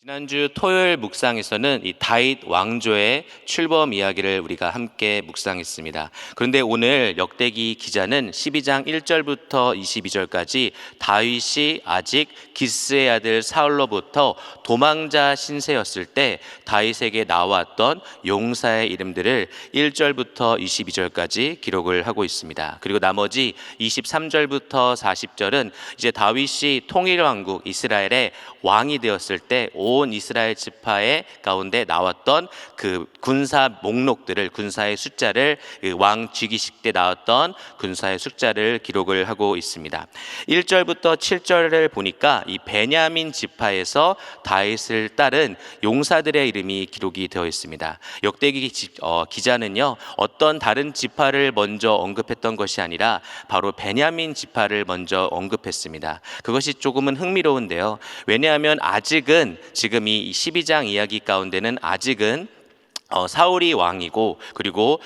지난주 토요일 묵상에서는 이 다윗 왕조의 출범 이야기를 우리가 함께 묵상했습니다. 그런데 오늘 역대기 기자는 12장 1절부터 22절까지 다윗이 아직 기스의 아들 사울로부터 도망자 신세였을 때 다윗에게 나왔던 용사의 이름들을 1절부터 22절까지 기록을 하고 있습니다. 그리고 나머지 23절부터 40절은 이제 다윗이 통일왕국 이스라엘의 왕이 되었을 때 온 이스라엘 지파의 가운데 나왔던 그 군사 목록들을, 군사의 숫자를, 왕 즉위식 때 나왔던 군사의 숫자를 기록을 하고 있습니다. 1절부터 7절을 보니까 이 베냐민 지파에서 다윗을 따른 용사들의 이름이 기록이 되어 있습니다. 역대기 기자는요, 어떤 다른 지파를 먼저 언급했던 것이 아니라 바로 베냐민 지파를 먼저 언급했습니다. 그것이 조금은 흥미로운데요. 왜냐하면 아직은 지금 이 12장 이야기 가운데는 아직은 사울이 왕이고, 그리고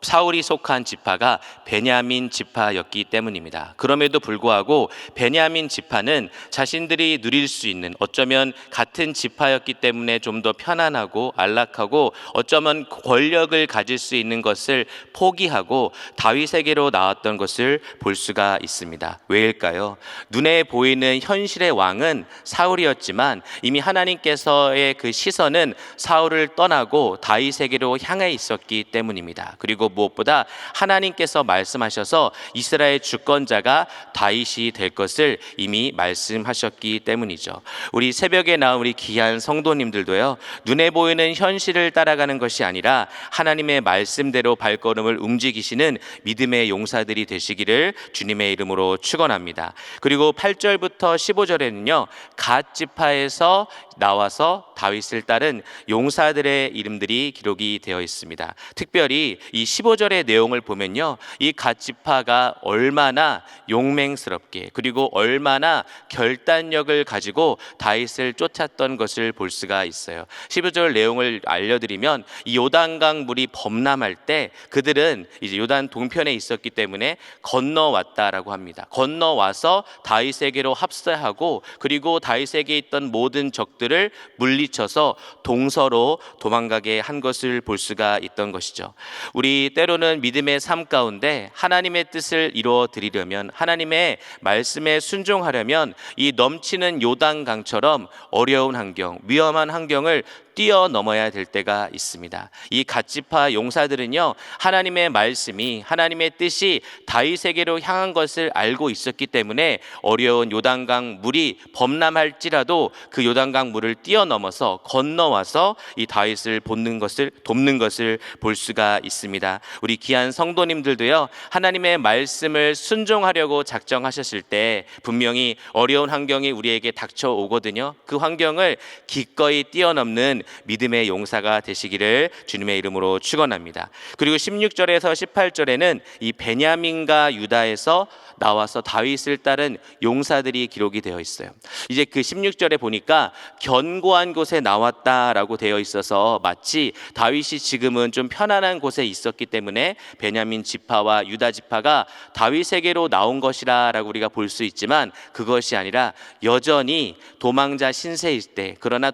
사울이 속한 지파가 베냐민 지파였기 때문입니다. 그럼에도 불구하고 베냐민 지파는 자신들이 누릴 수 있는, 어쩌면 같은 지파였기 때문에 좀 더 편안하고 안락하고 어쩌면 권력을 가질 수 있는 것을 포기하고 다윗에게로 나왔던 것을 볼 수가 있습니다. 왜일까요? 눈에 보이는 현실의 왕은 사울이었지만 이미 하나님께서의 그 시선은 사울을 떠나고 다윗에게로 향해 있었기 때문입니다. 그리고 무엇보다 하나님께서 말씀하셔서 이스라엘 주권자가 다윗이 될 것을 이미 말씀하셨기 때문이죠. 우리 새벽에 나온 우리 귀한 성도님들도요, 눈에 보이는 현실을 따라가는 것이 아니라 하나님의 말씀대로 발걸음을 움직이시는 믿음의 용사들이 되시기를 주님의 이름으로 축원합니다. 그리고 8절부터 15절에는요, 갓 지파에서 나와서 다윗을 따른 용사들의 이름들이 기록이 되어 있습니다. 특별히 이 15절의 내용을 보면요, 이 갓 지파가 얼마나 용맹스럽게, 그리고 얼마나 결단력을 가지고 다윗을 쫓았던 것을 볼 수가 있어요. 15절 내용을 알려드리면, 이 요단강 물이 범람할 때 그들은 이제 요단 동편에 있었기 때문에 건너왔다라고 합니다. 건너와서 다윗에게로 합세하고, 그리고 다윗에게 있던 모든 적들을 물리쳐서 동서로 도망가게 한 것을 볼 수가 있던 것이죠. 우리 때로는 믿음의 삶 가운데 하나님의 뜻을 이루어 드리려면, 하나님의 말씀에 순종하려면 이 넘치는 요단강처럼 어려운 환경, 위험한 환경을 뛰어넘어야 될 때가 있습니다. 이 갓지파 용사들은요, 하나님의 말씀이, 하나님의 뜻이 다윗에게로 향한 것을 알고 있었기 때문에 어려운 요단강 물이 범람할지라도 그 요단강 물을 뛰어넘어서 건너와서 이 다윗을 돕는 것을 볼 수가 있습니다. 우리 귀한 성도님들도요, 하나님의 말씀을 순종하려고 작정하셨을 때 분명히 어려운 환경이 우리에게 닥쳐오거든요. 그 환경을 기꺼이 뛰어넘는 믿음의 용사가 되시기를 주님의 이름으로 축원합니다. 그리고 16절에서 18절에는 이 베냐민과 유다에서 나와서 다윗을 따른 용사들이 기록이 되어 있어요. 이제 그 16절에 보니까 견고한 곳에 나왔다라고 되어 있어서 마치 다윗이 지금은 좀 편안한 곳에 있었기 때문에 베냐민 지파와 유다 지파가 다윗에게로 나온 것이라고 우리가 볼 수 있지만, 그것이 아니라 여전히 도망자 신세일 때, 그러나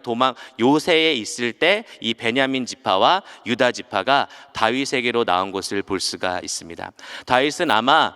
요새에 있을 때 이 베냐민 지파와 유다 지파가 다윗에게로 나온 것을 볼 수가 있습니다. 다윗은 아마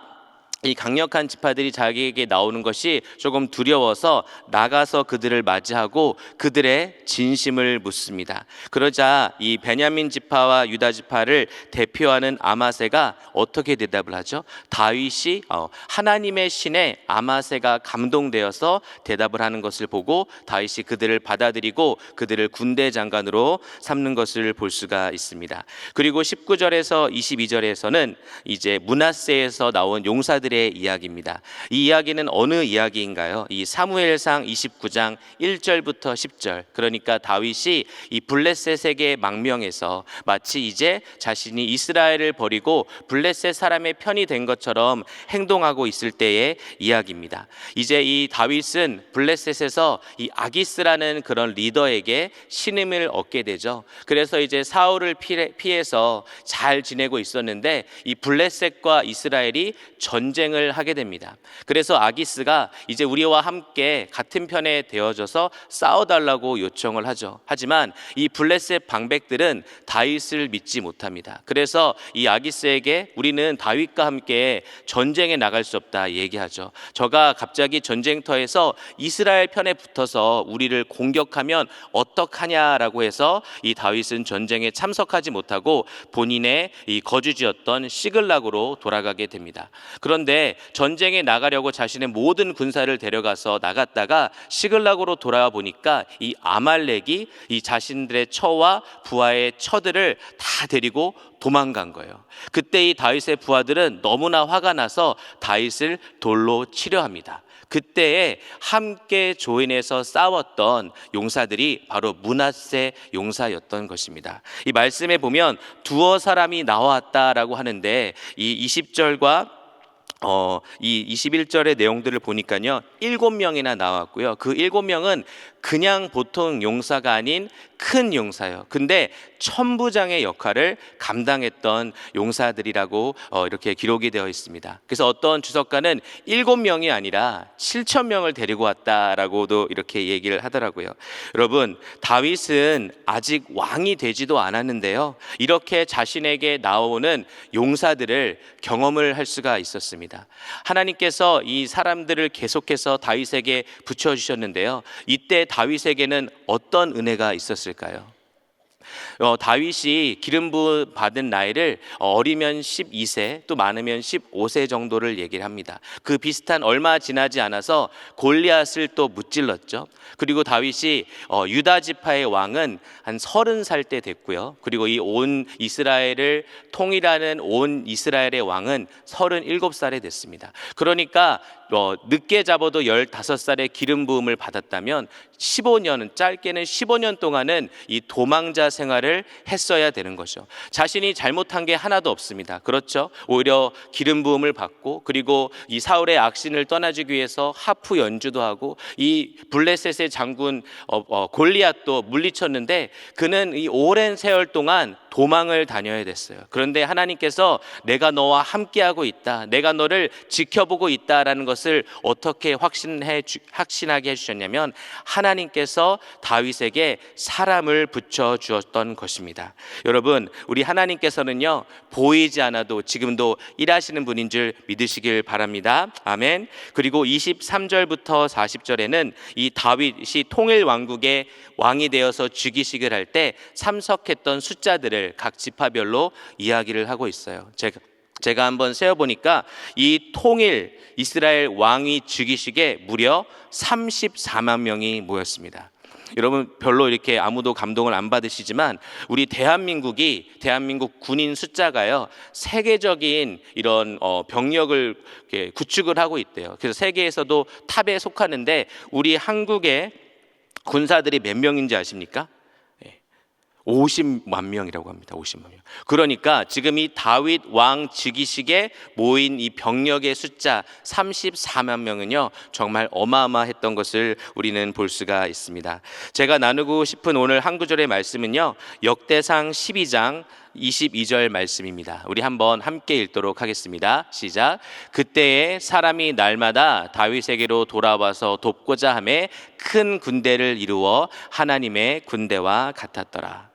이 강력한 지파들이 자기에게 나오는 것이 조금 두려워서 나가서 그들을 맞이하고 그들의 진심을 묻습니다. 그러자 이 베냐민 지파와 유다 지파를 대표하는 아마세가 어떻게 대답을 하죠? 다윗이 하나님의 신에 아마세가 감동되어서 대답을 하는 것을 보고 다윗이 그들을 받아들이고 그들을 군대 장관으로 삼는 것을 볼 수가 있습니다. 그리고 19절에서 22절에서는 이제 므낫세에서 나온 용사들의 이야기입니다. 이 이야기는 어느 이야기인가요? 이 사무엘상 29장 1절부터 10절. 그러니까 다윗이 이 블레셋에게 망명해서 마치 이제 자신이 이스라엘을 버리고 블레셋 사람의 편이 된 것처럼 행동하고 있을 때의 이야기입니다. 이제 이 다윗은 블레셋에서 이 아기스라는 그런 리더에게 신임을 얻게 되죠. 그래서 이제 사울을 피해서 잘 지내고 있었는데 이 블레셋과 이스라엘이 전쟁 전쟁을 하게 됩니다. 그래서 아기스가 이제 우리와 함께 같은 편에 되어져서 싸워달라고 요청을 하죠. 하지만 이 블레셋 방백들은 다윗을 믿지 못합니다. 그래서 이 아기스에게 우리는 다윗과 함께 전쟁에 나갈 수 없다 얘기하죠. 저가 갑자기 전쟁터에서 이스라엘 편에 붙어서 우리를 공격하면 어떡하냐라고 해서 이 다윗은 전쟁에 참석하지 못하고 본인의 이 거주지였던 시글락으로 돌아가게 됩니다. 그런데 전쟁에 나가려고 자신의 모든 군사를 데려가서 나갔다가 시글락으로 돌아와 보니까 이 아말렉이 이 자신들의 처와 부하의 처들을 다 데리고 도망간 거예요. 그때 이 다윗의 부하들은 너무나 화가 나서 다윗을 돌로 치려 합니다. 그때에 함께 조인해서 싸웠던 용사들이 바로 므낫세 용사였던 것입니다. 이 말씀에 보면 두어 사람이 나왔다라고 하는데 이 20절과 이 21절의 내용들을 보니까요 7명이나 나왔고요. 그 7명은 그냥 보통 용사가 아닌 큰 용사예요. 근데 천부장의 역할을 감당했던 용사들이라고 이렇게 기록이 되어 있습니다. 그래서 어떤 주석가는 7명이 아니라 7,000명을 데리고 왔다라고도 이렇게 얘기를 하더라고요. 여러분, 다윗은 아직 왕이 되지도 않았는데요. 이렇게 자신에게 나오는 용사들을 경험을 할 수가 있었습니다. 하나님께서 이 사람들을 계속해서 다윗에게 붙여주셨는데요. 이때 다윗에게는 어떤 은혜가 있었을까요? 다윗이 기름 부음 받은 나이를 어리면 12세 또 많으면 15세 정도를 얘기를 합니다. 그 비슷한 얼마 지나지 않아서 골리앗을 또 무찔렀죠. 그리고 다윗이 유다 지파의 왕은 한 30살 때 됐고요. 그리고 이 온 이스라엘을 통일하는 온 이스라엘의 왕은 37살에 됐습니다. 그러니까 늦게 잡아도 15살에 기름 부음을 받았다면 15년은 짧게는 15년 동안은 이 도망자 생활을 했어야 되는 거죠. 자신이 잘못한 게 하나도 없습니다. 그렇죠? 오히려 기름 부음을 받고 그리고 이 사울의 악신을 떠나주기 위해서 하프 연주도 하고 이 블레셋의 장군 골리앗도 물리쳤는데 그는 이 오랜 세월 동안 도망을 다녀야 됐어요. 그런데 하나님께서 내가 너와 함께하고 있다, 내가 너를 지켜보고 있다라는 것을 어떻게 확신하게 해주셨냐면 하나님께서 다윗에게 사람을 붙여주었던 것입니다. 여러분, 우리 하나님께서는요 보이지 않아도 지금도 일하시는 분인 줄 믿으시길 바랍니다. 아멘. 그리고 23절부터 40절에는 이 다윗이 통일 왕국의 왕이 되어서 즉위식을 할 때 참석했던 숫자들을 각 지파별로 이야기를 하고 있어요. 제가 한번 세어보니까 이 통일 이스라엘 왕위 즉위식에 무려 34만 명이 모였습니다. 여러분, 별로 이렇게 아무도 감동을 안 받으시지만 우리 대한민국 군인 숫자가요 세계적인 이런 병력을 구축을 하고 있대요. 그래서 세계에서도 탑에 속하는데 우리 한국의 군사들이 몇 명인지 아십니까? 50만 명이라고 합니다. 50만 명. 그러니까 지금 이 다윗 왕 즉위식에 모인 이 병력의 숫자 34만 명은요 정말 어마어마했던 것을 우리는 볼 수가 있습니다. 제가 나누고 싶은 오늘 한 구절의 말씀은요 역대상 12장 22절 말씀입니다. 우리 한번 함께 읽도록 하겠습니다. 시작. 그때에 사람이 날마다 다윗에게로 돌아와서 돕고자 하매 큰 군대를 이루어 하나님의 군대와 같았더라.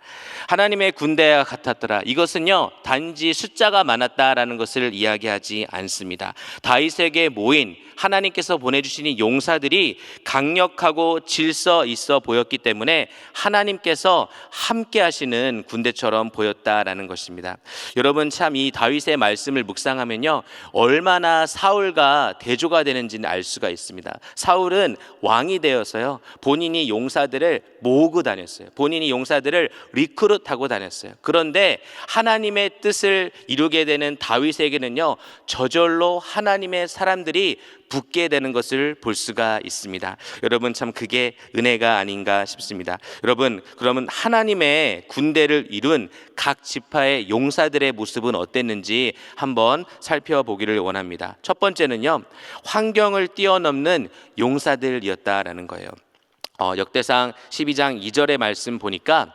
하나님의 군대와 같았더라. 이것은요 단지 숫자가 많았다라는 것을 이야기하지 않습니다. 다윗에게 모인 하나님께서 보내주신 이 용사들이 강력하고 질서 있어 보였기 때문에 하나님께서 함께 하시는 군대처럼 보였다라는 것입니다. 여러분, 참 이 다윗의 말씀을 묵상하면요 얼마나 사울과 대조가 되는지는 알 수가 있습니다. 사울은 왕이 되어서요 본인이 용사들을 모으고 다녔어요. 본인이 용사들을 리크루트하고 다녔어요. 그런데 하나님의 뜻을 이루게 되는 다윗에게는요 저절로 하나님의 사람들이 붙게 되는 것을 볼 수가 있습니다. 여러분, 참 그게 은혜가 아닌가 싶습니다. 여러분, 그러면 하나님의 군대를 이룬 각 지파의 용사들의 모습은 어땠는지 한번 살펴보기를 원합니다. 첫 번째는요 환경을 뛰어넘는 용사들이었다라는 거예요. 역대상 12장 2절의 말씀 보니까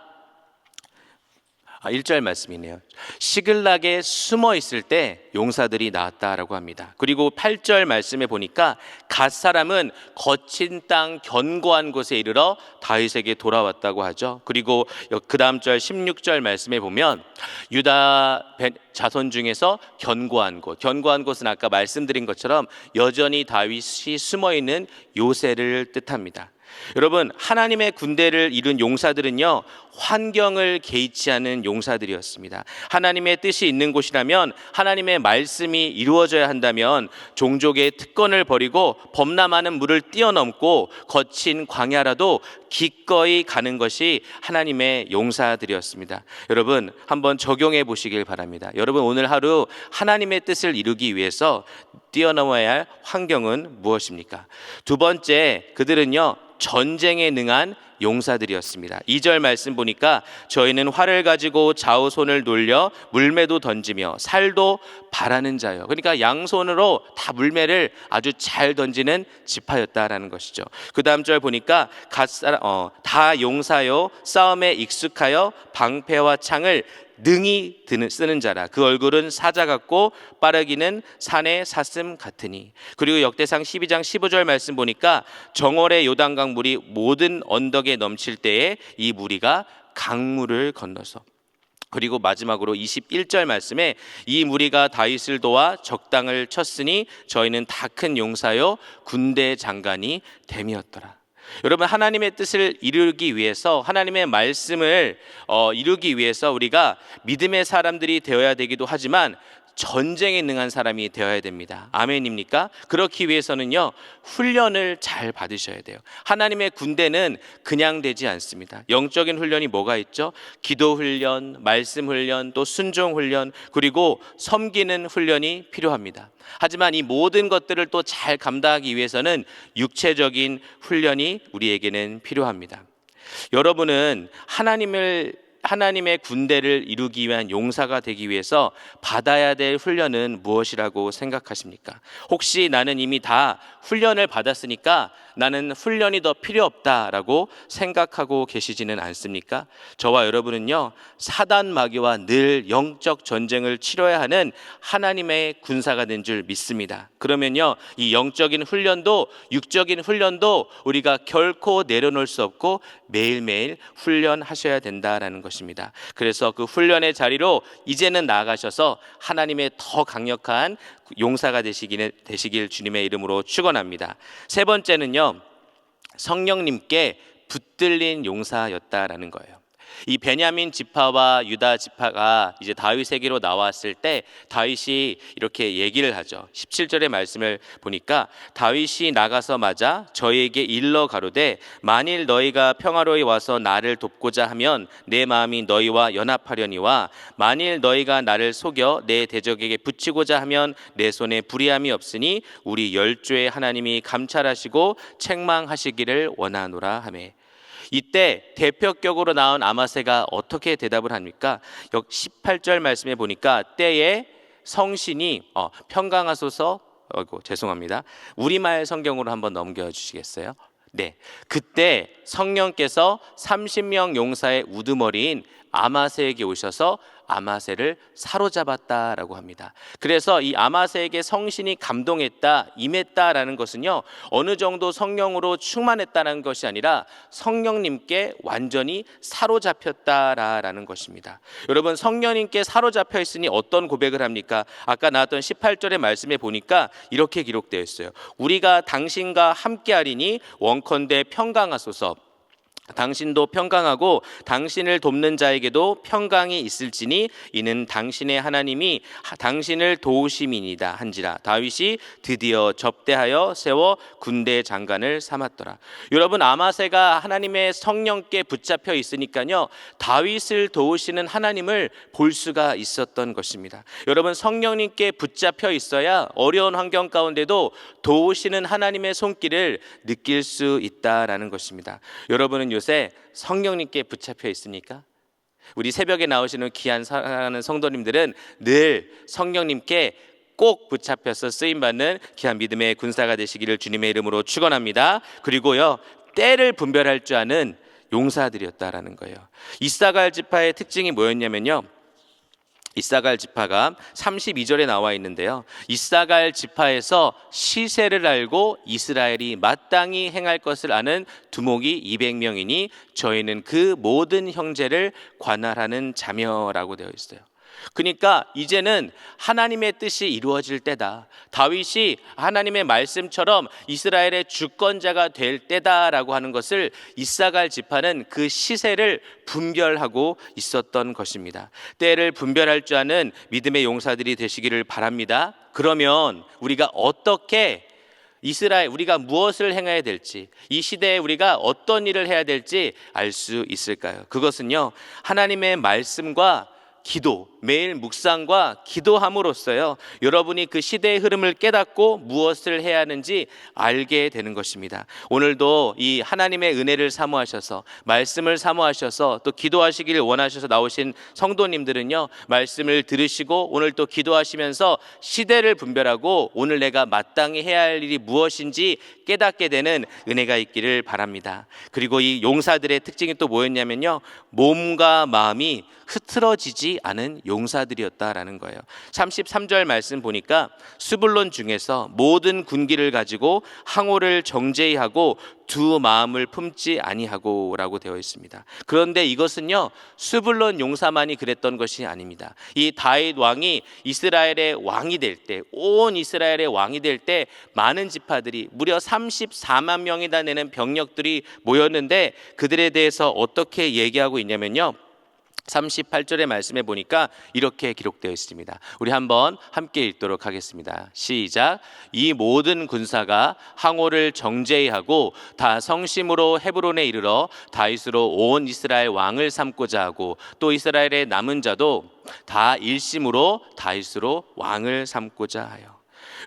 1절 말씀이네요. 시글락에 숨어 있을 때 용사들이 나왔다라고 합니다. 그리고 8절 말씀에 보니까 갓 사람은 거친 땅 견고한 곳에 이르러 다윗에게 돌아왔다고 하죠. 그리고 그 다음 절 16절 말씀에 보면 유다 자손 중에서 견고한 곳은 아까 말씀드린 것처럼 여전히 다윗이 숨어 있는 요새를 뜻합니다. 여러분, 하나님의 군대를 이룬 용사들은요, 환경을 개의치 않은 용사들이었습니다. 하나님의 뜻이 있는 곳이라면, 하나님의 말씀이 이루어져야 한다면 종족의 특권을 버리고 범람하는 물을 뛰어넘고 거친 광야라도 기꺼이 가는 것이 하나님의 용사들이었습니다. 여러분, 한번 적용해 보시길 바랍니다. 여러분, 오늘 하루 하나님의 뜻을 이루기 위해서 뛰어넘어야 할 환경은 무엇입니까? 두 번째, 그들은요, 전쟁에 능한 용사들이었습니다. 2절 말씀 보니까 저희는 활을 가지고 좌우 손을 돌려 물매도 던지며 살도 바라는 자요. 그러니까 양손으로 다 물매를 아주 잘 던지는 지파였다라는 것이죠. 그 다음 절 보니까 다 용사요 싸움에 익숙하여 방패와 창을 능히 쓰는 자라. 그 얼굴은 사자 같고 빠르기는 산의 사슴 같으니. 그리고 역대상 12장 15절 말씀 보니까 정월의 요단강 물이 모든 언덕에 넘칠 때에 이 무리가 강물을 건너서, 그리고 마지막으로 21절 말씀에 이 무리가 다윗을 도와 적당을 쳤으니 저희는 다 큰 용사요 군대 장관이 됨이었더라. 여러분, 하나님의 뜻을 이루기 위해서, 하나님의 말씀을 이루기 위해서 우리가 믿음의 사람들이 되어야 되기도 하지만 전쟁에 능한 사람이 되어야 됩니다. 아멘입니까? 그렇기 위해서는요, 훈련을 잘 받으셔야 돼요. 하나님의 군대는 그냥 되지 않습니다. 영적인 훈련이 뭐가 있죠? 기도 훈련, 말씀 훈련, 또 순종 훈련, 그리고 섬기는 훈련이 필요합니다. 하지만 이 모든 것들을 또 잘 감당하기 위해서는 육체적인 훈련이 우리에게는 필요합니다. 여러분은 하나님의 군대를 이루기 위한 용사가 되기 위해서 받아야 될 훈련은 무엇이라고 생각하십니까? 혹시 나는 이미 다 훈련을 받았으니까 나는 훈련이 더 필요 없다라고 생각하고 계시지는 않습니까? 저와 여러분은요, 사단 마귀와 늘 영적 전쟁을 치러야 하는 하나님의 군사가 된 줄 믿습니다. 그러면요, 이 영적인 훈련도 육적인 훈련도 우리가 결코 내려놓을 수 없고 매일매일 훈련하셔야 된다라는 것입니다. 그래서 그 훈련의 자리로 이제는 나아가셔서 하나님의 더 강력한 용사가 되시길 주님의 이름으로 축원합니다. 세 번째는요, 성령님께 붙들린 용사였다라는 거예요. 이 베냐민 지파와 유다 지파가 이제 다윗에게로 나왔을 때 다윗이 이렇게 얘기를 하죠. 17절의 말씀을 보니까 다윗이 나가서 맞아 저희에게 일러 가로되 만일 너희가 평화로이 와서 나를 돕고자 하면 내 마음이 너희와 연합하려니와 만일 너희가 나를 속여 내 대적에게 붙이고자 하면 내 손에 불의함이 없으니 우리 열조의 하나님이 감찰하시고 책망하시기를 원하노라 하매. 이때 대표격으로 나온 아마새가 어떻게 대답을 합니까? 18절 말씀에 보니까 때에 성신이 평강하소서, 죄송합니다. 우리말 성경으로 한번 넘겨주시겠어요? 네, 그때 성령께서 30명 용사의 우두머리인 아마새에게 오셔서 아마새를 사로잡았다라고 합니다. 그래서 이 아마새에게 성신이 감동했다, 임했다라는 것은요, 어느 정도 성령으로 충만했다는 것이 아니라 성령님께 완전히 사로잡혔다라는 것입니다. 여러분, 성령님께 사로잡혀 있으니 어떤 고백을 합니까? 아까 나왔던 18절의 말씀에 보니까 이렇게 기록되어 있어요. 우리가 당신과 함께하리니 원컨대 평강하소서. 당신도 평강하고 당신을 돕는 자에게도 평강이 있을지니 이는 당신의 하나님이 당신을 도우심이니이다 한지라. 다윗이 드디어 접대하여 세워 군대 장관을 삼았더라. 여러분, 아마새가 하나님의 성령께 붙잡혀 있으니까요, 다윗을 도우시는 하나님을 볼 수가 있었던 것입니다. 여러분, 성령님께 붙잡혀 있어야 어려운 환경 가운데도 도우시는 하나님의 손길을 느낄 수 있다라는 것입니다. 여러분은 요새 성령님께 붙잡혀 있습니까? 우리 새벽에 나오시는 귀한 사랑하는 성도님들은 늘 성령님께 꼭 붙잡혀서 쓰임받는 귀한 믿음의 군사가 되시기를 주님의 이름으로 축원합니다. 그리고요, 때를 분별할 줄 아는 용사들이었다라는 거예요. 이사갈 지파의 특징이 뭐였냐면요, 이사갈 지파가 32절에 나와 있는데요, 이사갈 지파에서 시세를 알고 이스라엘이 마땅히 행할 것을 아는 두목이 200명이니 저희는 그 모든 형제를 관할하는 자며라고 되어 있어요. 그러니까 이제는 하나님의 뜻이 이루어질 때다, 다윗이 하나님의 말씀처럼 이스라엘의 주권자가 될 때다라고 하는 것을 이사갈 지파는 그 시세를 분별하고 있었던 것입니다. 때를 분별할 줄 아는 믿음의 용사들이 되시기를 바랍니다. 그러면 우리가 어떻게 우리가 무엇을 행해야 될지, 이 시대에 우리가 어떤 일을 해야 될지 알 수 있을까요? 그것은요, 하나님의 말씀과 기도, 매일 묵상과 기도함으로써요, 여러분이 그 시대의 흐름을 깨닫고 무엇을 해야 하는지 알게 되는 것입니다. 오늘도 이 하나님의 은혜를 사모하셔서, 말씀을 사모하셔서 또 기도하시길 원하셔서 나오신 성도님들은요, 말씀을 들으시고 오늘 또 기도하시면서 시대를 분별하고 오늘 내가 마땅히 해야 할 일이 무엇인지 깨닫게 되는 은혜가 있기를 바랍니다. 그리고 이 용사들의 특징이 또 뭐였냐면요, 몸과 마음이 흐트러지지 않은 용사들이었다라는 거예요. 33절 말씀 보니까 스불론 중에서 모든 군기를 가지고 항오를 정제히 하고 두 마음을 품지 아니하고 라고 되어 있습니다. 그런데 이것은요, 스불론 용사만이 그랬던 것이 아닙니다. 이 다윗 왕이 이스라엘의 왕이 될 때, 온 이스라엘의 왕이 될 때 많은 지파들이 무려 34만 명이나 되는 병력들이 모였는데 그들에 대해서 어떻게 얘기하고 있냐면요, 38절의 말씀에 보니까 이렇게 기록되어 있습니다. 우리 한번 함께 읽도록 하겠습니다. 시작. 이 모든 군사가 항오를 정제히 하고 다 성심으로 헤브론에 이르러 다윗으로 온 이스라엘 왕을 삼고자 하고 또 이스라엘의 남은 자도 다 일심으로 다윗으로 왕을 삼고자 하여.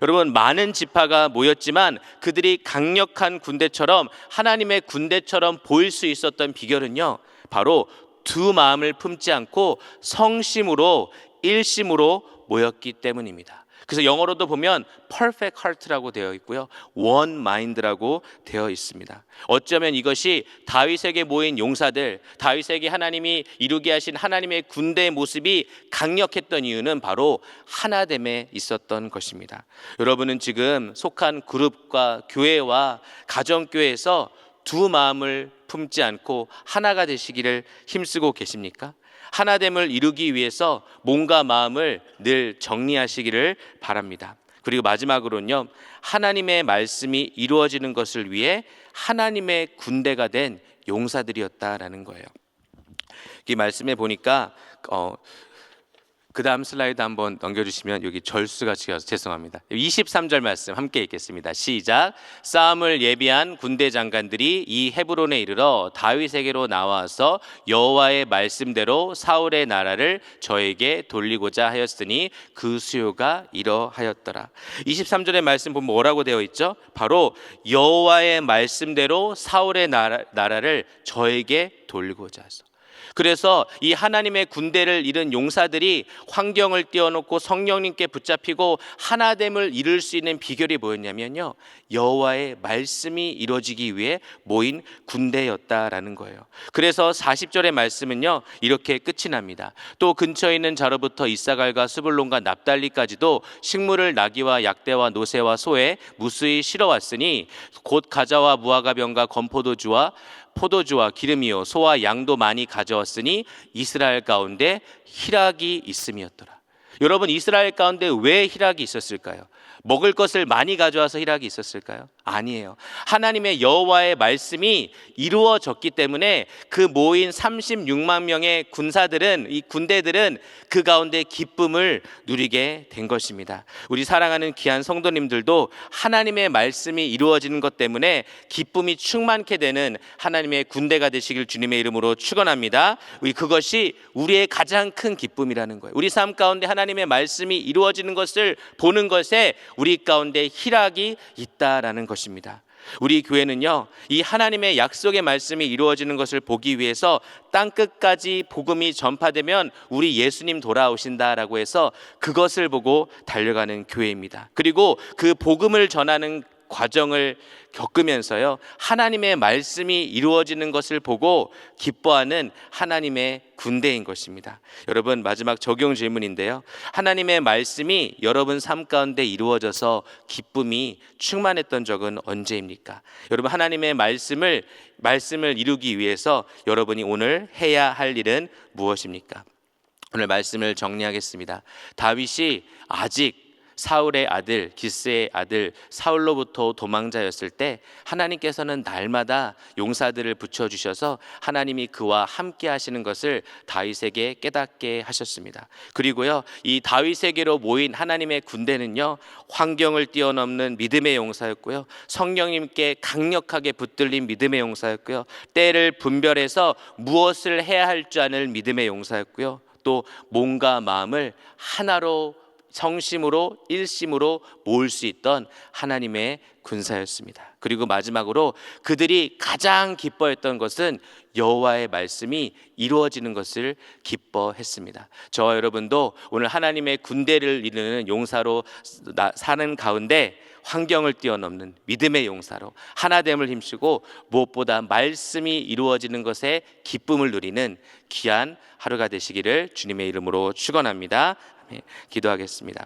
여러분, 많은 지파가 모였지만 그들이 강력한 군대처럼, 하나님의 군대처럼 보일 수 있었던 비결은요, 바로 두 마음을 품지 않고 성심으로, 일심으로 모였기 때문입니다. 그래서 영어로도 보면 perfect heart라고 되어 있고요, one mind라고 되어 있습니다. 어쩌면 이것이 다윗에게 모인 용사들, 다윗에게 하나님이 이루게 하신 하나님의 군대의 모습이 강력했던 이유는 바로 하나됨에 있었던 것입니다. 여러분은 지금 속한 그룹과 교회와 가정교회에서 두 마음을 품지 않고 하나가 되시기를 힘쓰고 계십니까? 하나됨을 이루기 위해서 몸과 마음을 늘 정리하시기를 바랍니다. 그리고 마지막으로는요, 하나님의 말씀이 이루어지는 것을 위해 하나님의 군대가 된 용사들이었다라는 거예요. 이 말씀에 보니까 그 다음 슬라이드 한번 넘겨주시면 여기 절수가 지어서 죄송합니다. 23절 말씀 함께 읽겠습니다. 시작. 싸움을 예비한 군대 장관들이 이 헤브론에 이르러 다윗에게로 나와서 여호와의 말씀대로 사울의 나라를 저에게 돌리고자 하였으니 그 수요가 이러하였더라. 23절의 말씀 보면 뭐라고 되어 있죠? 바로 여호와의 말씀대로 사울의 나라를 저에게 돌리고자 하소. 그래서 이 하나님의 군대를 이룬 용사들이 환경을 띄워놓고 성령님께 붙잡히고 하나됨을 이룰 수 있는 비결이 뭐였냐면요, 여호와의 말씀이 이루어지기 위해 모인 군대였다라는 거예요. 그래서 40절의 말씀은요, 이렇게 끝이 납니다. 또 근처에 있는 자로부터 이사갈과 스불론과 납달리까지도 식물을 나귀와 약대와 노새와 소에 무수히 실어왔으니 곧 가자와 무화과 병과 건포도주와 포도주와 기름이요 소와 양도 많이 가져왔으니 이스라엘 가운데 희락이 있음이었더라. 여러분, 이스라엘 가운데 왜 희락이 있었을까요? 먹을 것을 많이 가져와서 희락이 있었을까요? 아니에요. 하나님의 여호와의 말씀이 이루어졌기 때문에 그 모인 36만 명의 군사들은, 이 군대들은 그 가운데 기쁨을 누리게 된 것입니다. 우리 사랑하는 귀한 성도님들도 하나님의 말씀이 이루어지는 것 때문에 기쁨이 충만케 되는 하나님의 군대가 되시길 주님의 이름으로 축원합니다. 그것이 우리의 가장 큰 기쁨이라는 거예요. 우리 삶 가운데 하나님의 말씀이 이루어지는 것을 보는 것에 우리 가운데 희락이 있다라는 것입니다. 우리 교회는요, 이 하나님의 약속의 말씀이 이루어지는 것을 보기 위해서 땅끝까지 복음이 전파되면 우리 예수님 돌아오신다라고 해서 그것을 보고 달려가는 교회입니다. 그리고 그 복음을 전하는 과정을 겪으면서요, 하나님의 말씀이 이루어지는 것을 보고 기뻐하는 하나님의 군대인 것입니다. 여러분, 마지막 적용 질문인데요, 하나님의 말씀이 여러분 삶 가운데 이루어져서 기쁨이 충만했던 적은 언제입니까? 여러분, 하나님의 말씀을 이루기 위해서 여러분이 오늘 해야 할 일은 무엇입니까? 오늘 말씀을 정리하겠습니다. 다윗이 아직 사울의 아들, 기스의 아들 사울로부터 도망자였을 때 하나님께서는 날마다 용사들을 붙여주셔서 하나님이 그와 함께 하시는 것을 다윗에게 깨닫게 하셨습니다. 그리고요, 이 다윗에게로 모인 하나님의 군대는요, 환경을 뛰어넘는 믿음의 용사였고요, 성령님께 강력하게 붙들린 믿음의 용사였고요, 때를 분별해서 무엇을 해야 할 줄 아는 믿음의 용사였고요, 또 몸과 마음을 하나로 성심으로 일심으로 모을 수 있던 하나님의 군사였습니다. 그리고 마지막으로 그들이 가장 기뻐했던 것은 여호와의 말씀이 이루어지는 것을 기뻐했습니다. 저와 여러분도 오늘 하나님의 군대를 이루는 용사로 사는 가운데 환경을 뛰어넘는 믿음의 용사로 하나됨을 힘쓰고 무엇보다 말씀이 이루어지는 것에 기쁨을 누리는 귀한 하루가 되시기를 주님의 이름으로 축원합니다. 기도하겠습니다.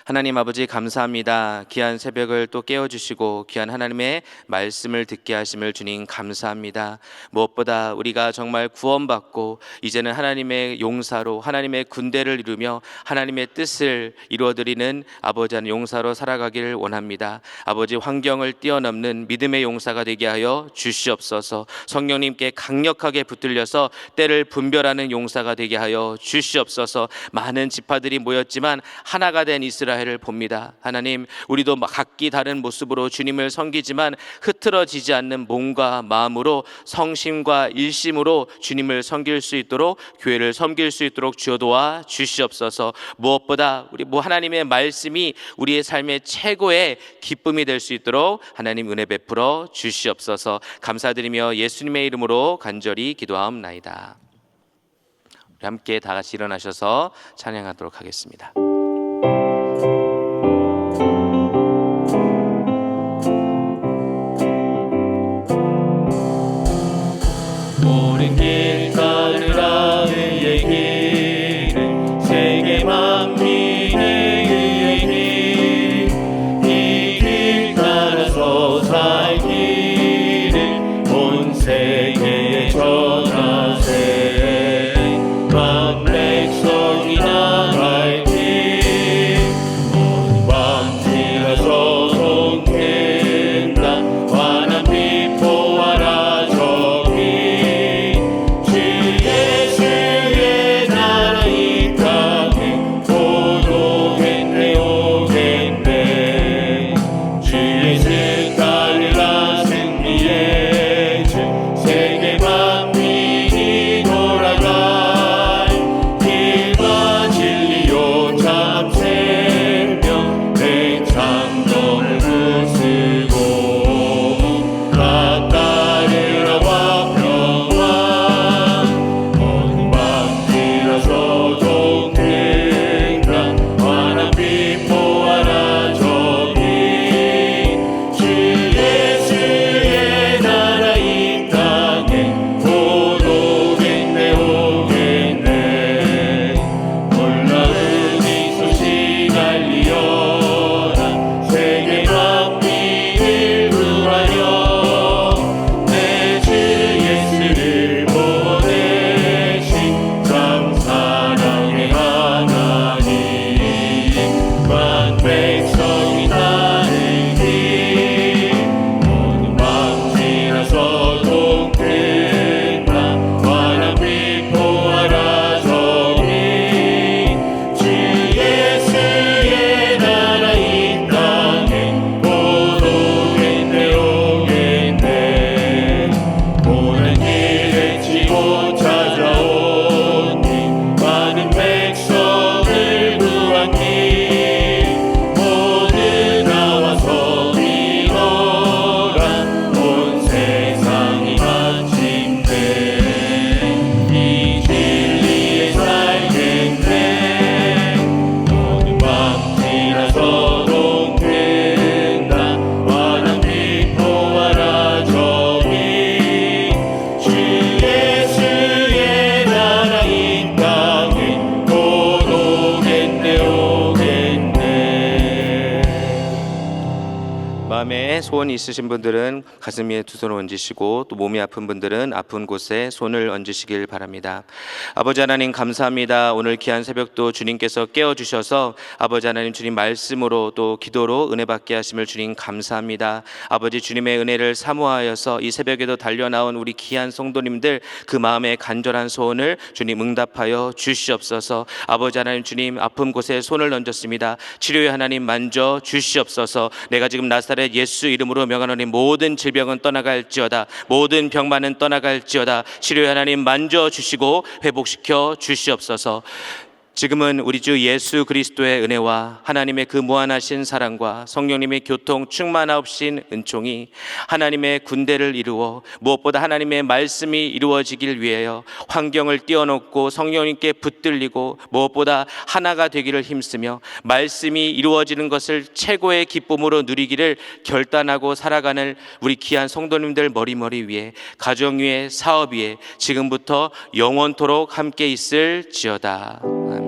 하나님 아버지, 감사합니다. 귀한 새벽을 또 깨워주시고 귀한 하나님의 말씀을 듣게 하심을 주님 감사합니다. 무엇보다 우리가 정말 구원받고 이제는 하나님의 용사로 하나님의 군대를 이루며 하나님의 뜻을 이루어드리는 아버지 하는 용사로 살아가기를 원합니다. 아버지, 환경을 뛰어넘는 믿음의 용사가 되게 하여 주시옵소서. 성령님께 강력하게 붙들려서 때를 분별하는 용사가 되게 하여 주시옵소서. 많은 지파들이 모였지만 하나가 된 이스라엘을 봅니다. 하나님, 우리도 각기 다른 모습으로 주님을 섬기지만 흐트러지지 않는 몸과 마음으로 성심과 일심으로 주님을 섬길 수 있도록, 교회를 섬길 수 있도록 주여 도와 주시옵소서. 무엇보다 우리 하나님의 말씀이 우리의 삶의 최고의 기쁨이 될 수 있도록 하나님 은혜 베풀어 주시옵소서. 감사드리며 예수님의 이름으로 간절히 기도하옵나이다. 우리 함께 다 같이 일어나셔서 찬양하도록 하겠습니다. 오랜 길 따르라 의의 길은 세계 만민의 의의 길, 이 길 따라서 살 길을 온 세계에 전하세. 만 백성이 나갈 길, 온 왕지가 소송된다. 환한 빛 보아라 저기, 주의 가슴에 소원이 있으신 분들은 가슴 위에 두 손을 얹으시고 또 몸이 아픈 분들은 아픈 곳에 손을 얹으시길 바랍니다. 아버지 하나님 감사합니다. 오늘 귀한 새벽도 주님께서 깨워주셔서 아버지 하나님 주님 말씀으로 또 기도로 은혜 받게 하심을 주님 감사합니다. 아버지 주님의 은혜를 사모하여서 이 새벽에도 달려나온 우리 귀한 성도님들 그 마음의 간절한 소원을 주님 응답하여 주시옵소서. 아버지 하나님 주님 아픈 곳에 손을 얹었습니다. 치료의 하나님 만져 주시옵소서. 내가 지금 나사렛 예수 이름으로 명하노니 모든 질병은 떠나갈지어다. 모든 병만은 떠나갈지어다. 치료의 하나님 만져 주시고 회복시켜 주시옵소서. 지금은 우리 주 예수 그리스도의 은혜와 하나님의 그 무한하신 사랑과 성령님의 교통 충만하신 은총이 하나님의 군대를 이루어 무엇보다 하나님의 말씀이 이루어지길 위하여 환경을 띄워놓고 성령님께 붙들리고 무엇보다 하나가 되기를 힘쓰며 말씀이 이루어지는 것을 최고의 기쁨으로 누리기를 결단하고 살아가는 우리 귀한 성도님들 머리머리 위에 가정 위에 사업 위에 지금부터 영원토록 함께 있을지어다. 아멘.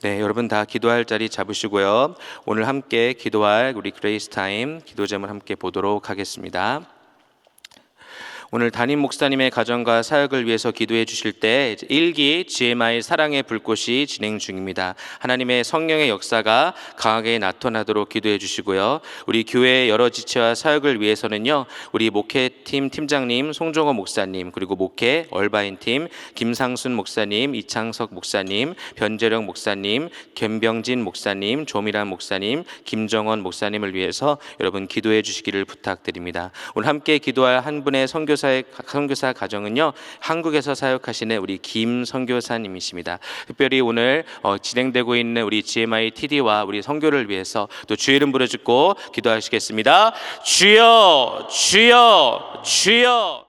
네, 여러분 다 기도할 자리 잡으시고요. 오늘 함께 기도할 우리 그레이스 타임 기도 제목을 함께 보도록 하겠습니다. 오늘 담임 목사님의 가정과 사역을 위해서 기도해 주실 때 1기 GMI 사랑의 불꽃이 진행 중입니다. 하나님의 성령의 역사가 강하게 나타나도록 기도해 주시고요. 우리 교회의 여러 지체와 사역을 위해서는요, 우리 목회팀 팀장님 송종호 목사님, 그리고 목회 얼바인팀 김상순 목사님, 이창석 목사님, 변재령 목사님, 김병진 목사님, 조미란 목사님, 김정원 목사님을 위해서 여러분 기도해 주시기를 부탁드립니다. 오늘 함께 기도할 한 분의 선교사 가정은요, 한국에서 사역하시는 우리 김 선교사님이십니다. 특별히 오늘 진행되고 있는 우리 GMI TD와 우리 선교를 위해서 또 주의 이름 부르짖고 기도하시겠습니다. 주여, 주여, 주여.